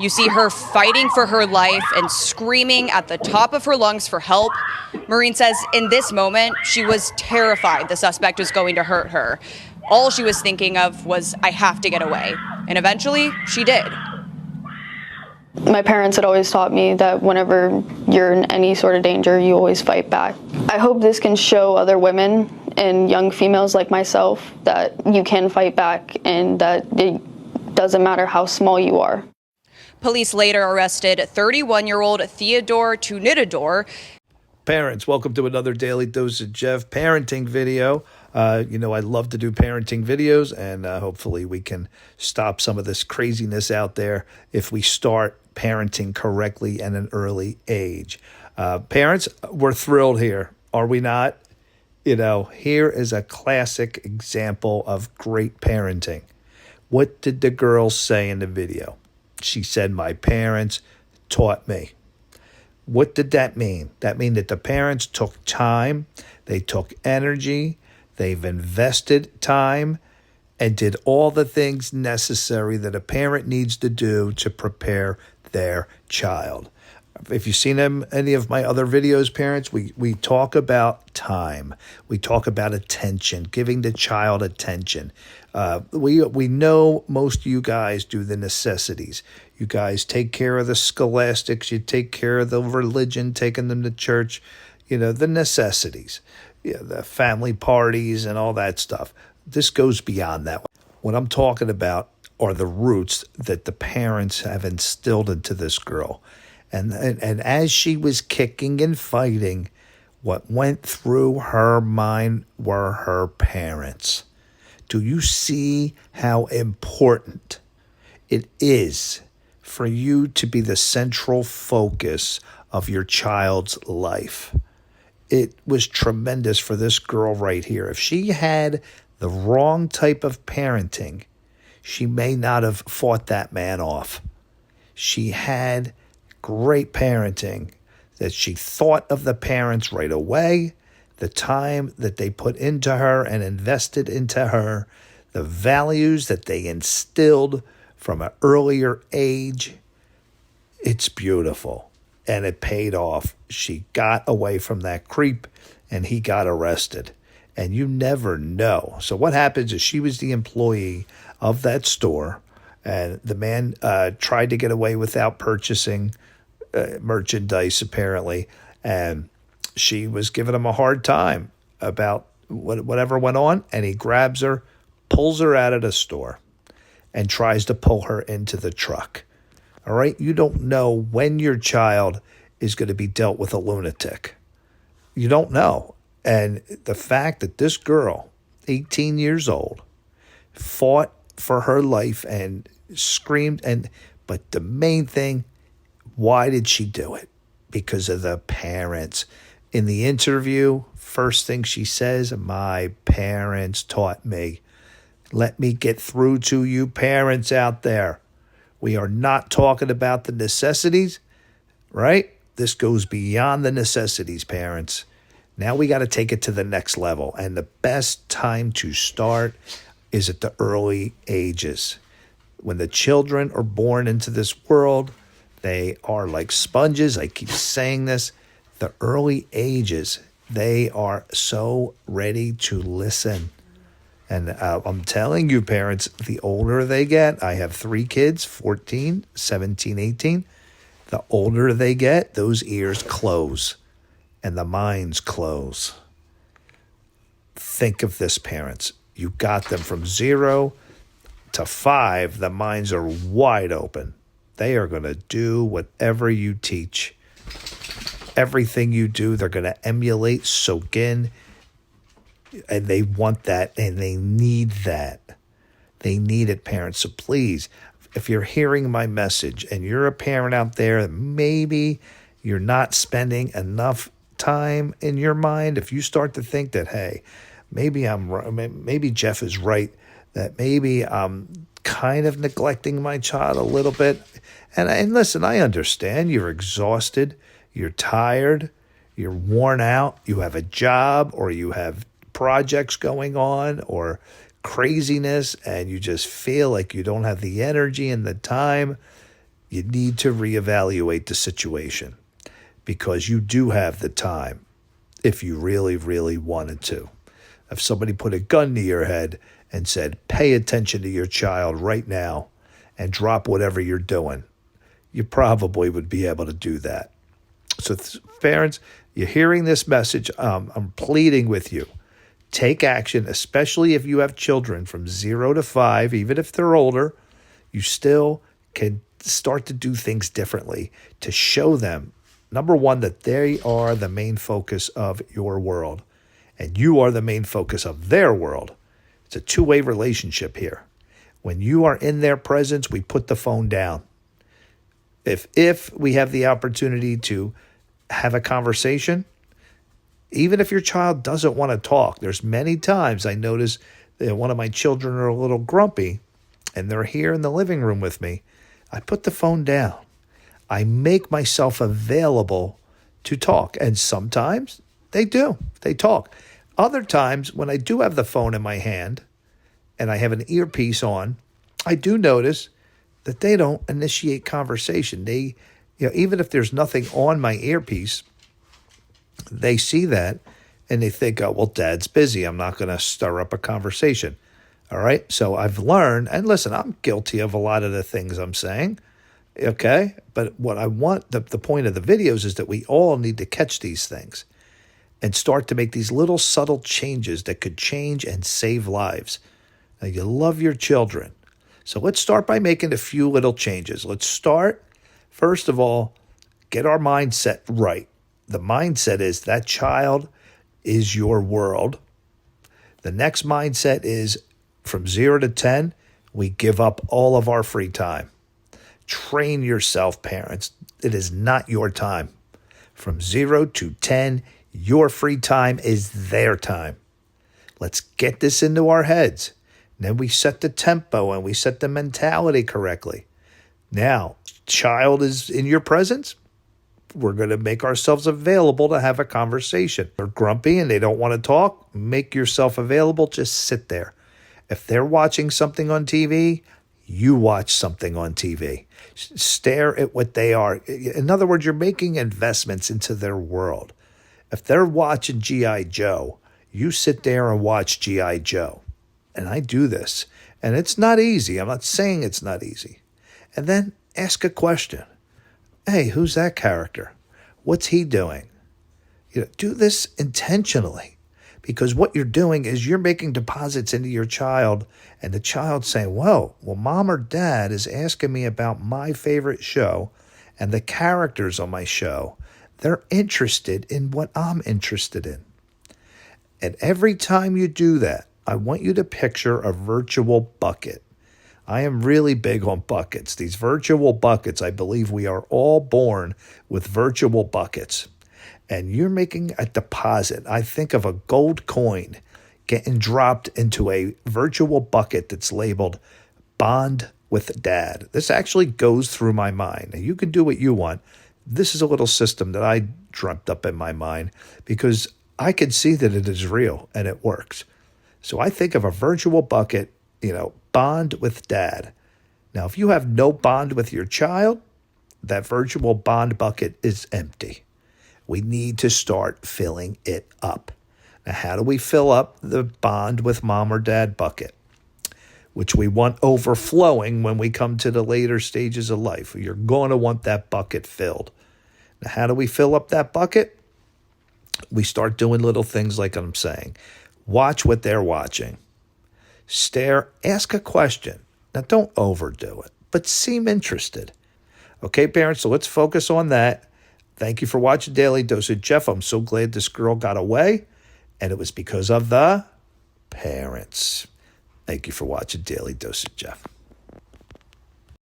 You see her fighting for her life and screaming at the top of her lungs for help. Maureen says in this moment, she was terrified the suspect was going to hurt her. All she was thinking of was, I have to get away. And eventually, she did. My parents had always taught me that whenever you're in any sort of danger, you always fight back. I hope this can show other women and young females like myself that you can fight back and that it doesn't matter how small you are. Police later arrested 31-year-old Theodore Tunitador. Parents, welcome to another Daily Dose of Jeff parenting video. I love to do parenting videos, and hopefully we can stop some of this craziness out there if we start parenting correctly at an early age. Parents, we're thrilled here, are we not? Here is a classic example of great parenting. What did the girl say in the video? She said, my parents taught me. What did that mean? That mean that the parents took time, they took energy, they've invested time, and did all the things necessary that a parent needs to do to prepare their child. If you've seen any of my other videos, parents, we talk about time. We talk about attention, giving the child attention. We know most of you guys do the necessities. You guys take care of the scholastics. You take care of the religion, taking them to church. The necessities, the family parties and all that stuff. This goes beyond that. What I'm talking about are the roots that the parents have instilled into this girl. And as she was kicking and fighting, what went through her mind were her parents. Do you see how important it is for you to be the central focus of your child's life? It was tremendous for this girl right here. If she had the wrong type of parenting, she may not have fought that man off. She had great parenting, that she thought of the parents right away, the time that they put into her and invested into her, the values that they instilled from an earlier age. It's beautiful, and it paid off. She got away from that creep, and he got arrested. And you never know. So what happens is she was the employee of that store, and the man tried to get away without purchasing merchandise, apparently, and she was giving him a hard time about whatever went on, and he grabs her, pulls her out of the store, and tries to pull her into the truck. All right? You don't know when your child is going to be dealt with a lunatic. You don't know. And the fact that this girl, 18 years old, fought for her life and screamed, but the main thing, why did she do it? Because of the parents. In the interview, first thing she says, my parents taught me. Let me get through to you parents out there. We are not talking about the necessities, right? This goes beyond the necessities, parents. Now we got to take it to the next level. And the best time to start is at the early ages. When the children are born into this world, they are like sponges. I keep saying this. The early ages, they are so ready to listen. And I'm telling you, parents, the older they get, I have 3 kids, 14, 17, 18. The older they get, those ears close and the minds close. Think of this, parents. You got them from 0 to 5. The minds are wide open. They are going to do whatever you teach. Everything you do, they're going to emulate, soak in, and they want that, and they need that. They need it, parents. So please, if you're hearing my message and you're a parent out there, maybe you're not spending enough time in your mind. If you start to think that, hey, maybe Jeff is right, that maybe I'm kind of neglecting my child a little bit. And listen, I understand you're exhausted, you're tired, you're worn out, you have a job or you have projects going on or craziness and you just feel like you don't have the energy and the time. you need to reevaluate the situation because you do have the time if you really, really wanted to. If somebody put a gun to your head and said, pay attention to your child right now and drop whatever you're doing, you probably would be able to do that. So parents, you're hearing this message. I'm pleading with you. Take action, especially if you have children from 0 to 5, even if they're older, you still can start to do things differently to show them, number one, that they are the main focus of your world and you are the main focus of their world. It's a two-way relationship here. When you are in their presence, we put the phone down. If we have the opportunity to have a conversation, even if your child doesn't want to talk, there's many times I notice that one of my children are a little grumpy and they're here in the living room with me. I put the phone down. I make myself available to talk. And sometimes they do. They talk. Other times when I do have the phone in my hand and I have an earpiece on, I do notice that they don't initiate conversation. They, even if there's nothing on my earpiece, they see that and they think, oh, well, Dad's busy. I'm not going to stir up a conversation. All right. So I've learned, and listen, I'm guilty of a lot of the things I'm saying. Okay. But what I want, the point of the videos is that we all need to catch these things and start to make these little subtle changes that could change and save lives. Now, you love your children. So let's start by making a few little changes. Let's start, first of all, get our mindset right. The mindset is that child is your world. The next mindset is from 0 to 10, we give up all of our free time. Train yourself, parents. It is not your time. From 0 to 10, your free time is their time. Let's get this into our heads. And then we set the tempo and we set the mentality correctly. Now, child is in your presence. We're going to make ourselves available to have a conversation. They're grumpy and they don't want to talk. Make yourself available. Just sit there. If they're watching something on TV, you watch something on TV. Stare at what they are. In other words, you're making investments into their world. If they're watching G.I. Joe, you sit there and watch G.I. Joe. And I do this. And it's not easy. I'm not saying it's not easy. And then ask a question. Hey, who's that character? What's he doing? Do this intentionally, because what you're doing is you're making deposits into your child, and the child's saying, well, mom or dad is asking me about my favorite show and the characters on my show. They're interested in what I'm interested in. And every time you do that, I want you to picture a virtual bucket. I am really big on buckets. These virtual buckets, I believe we are all born with virtual buckets. And you're making a deposit. I think of a gold coin getting dropped into a virtual bucket that's labeled Bond with Dad. This actually goes through my mind. Now, you can do what you want. This is a little system that I dreamt up in my mind because I can see that it is real and it works. So I think of a virtual bucket, bond with dad. Now, if you have no bond with your child, that virtual bond bucket is empty. We need to start filling it up. Now, how do we fill up the bond with mom or dad bucket, which we want overflowing when we come to the later stages of life? You're going to want that bucket filled. Now, how do we fill up that bucket? We start doing little things like I'm saying. Watch what they're watching. Stare, ask a question. Now, don't overdo it, but seem interested. Okay, parents, so let's focus on that. Thank you for watching Daily Dose of Jeff. I'm so glad this girl got away, and it was because of the parents. Thank you for watching Daily Dose of Jeff.